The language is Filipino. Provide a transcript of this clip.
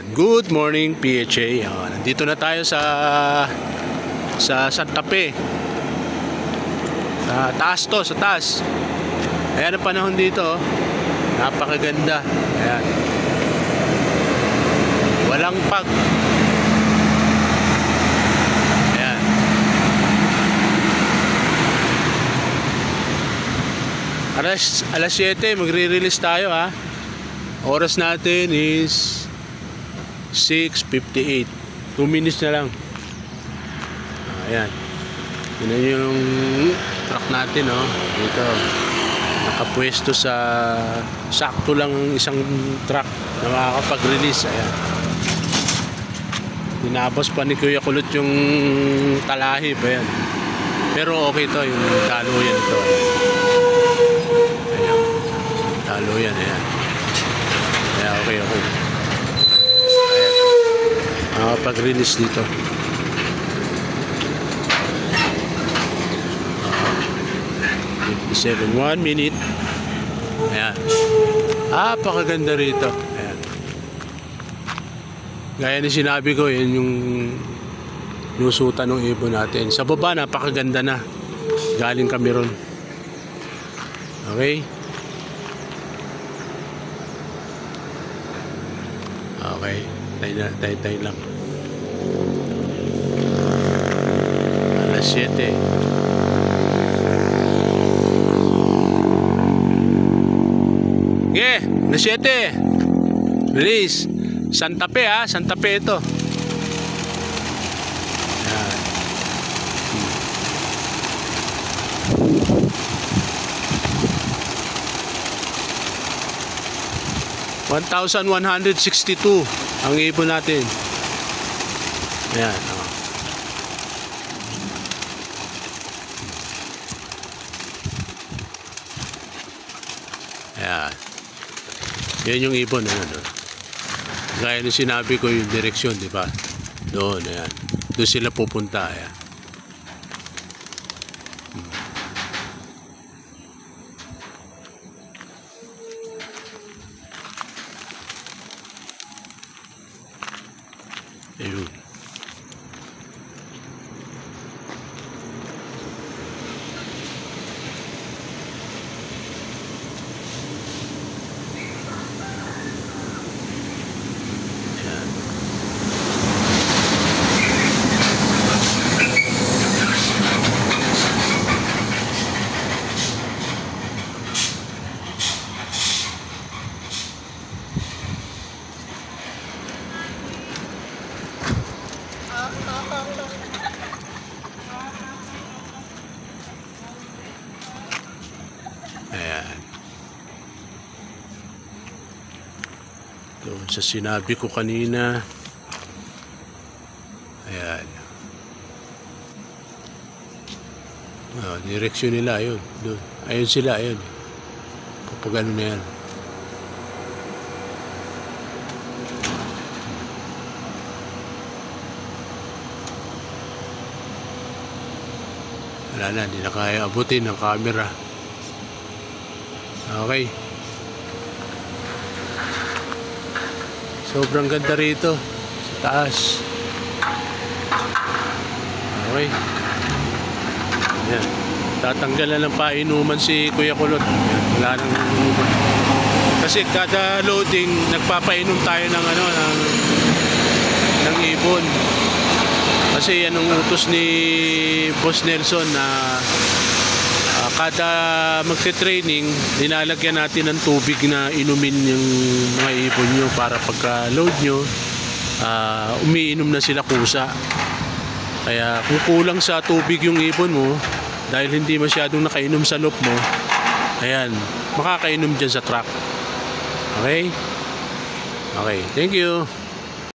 Good morning PHA. Nandito na tayo sa Santa Fe. Sa taas to, sa taas. Ayan ang panahon dito. Napakaganda. Ayan. Walang pag. Ayan. Alas 7 magre-release tayo ha. Oras natin is 6:58. 2 minutes na lang. Ayan. Yun yung truck natin, oh. Dito. Nakapwesto sa sakto lang isang truck na makakapag-release. Ayan. Tinapos pa ni Kuya Kulot yung talahib. Ayan. Pero okay to, yung taluyan ito. Ayan. Taluyan, ayan. Ayan, okay. Pag-release dito. 57, 1 minute. Ayan. Napakaganda rito. Ayan. Gaya ni sinabi ko, yun yung nusutan ng ibon natin. Sa baba, napakaganda na. Galing kami ron. Okay? Okay. Tay lang. Alas 7. Alas 7. Release. Santa Fe ha. Santa Fe ito. Ayan. 1,162 ang ibon natin. Ayan, oh. Ayan. Yan yung ibon, ano. Gaya nung sinabi ko yung direksyon, di ba? Doon, ayan. Doon sila pupunta, ayan. Ayun. Ayan. Doon sa sinabi ko kanina. Ayan. Oh, direksyon nila, ayun. Doon. Ayun sila, ayun. Kapag ano na yan. Wala na, hindi na kaya abutin ng camera. Okay. Sobrang ganda rito sa taas. Okay. Ayan. Tatanggalan ng painuman si Kuya Kulot. Ayan. Wala nang inuman. Kasi kada loading nagpapainom tayo ng ng ibon. Kasi yan ang utos ni Boss Nelson na kada magte-training, nilalagyan natin ng tubig na inumin yung mga ibon nyo para pagka load nyo, umiinom na sila kusa. Kaya kung kulang sa tubig yung ibon mo, dahil hindi masyadong nakainom sa loop mo, ayan, makakainom dyan sa truck. Okay? Okay, thank you.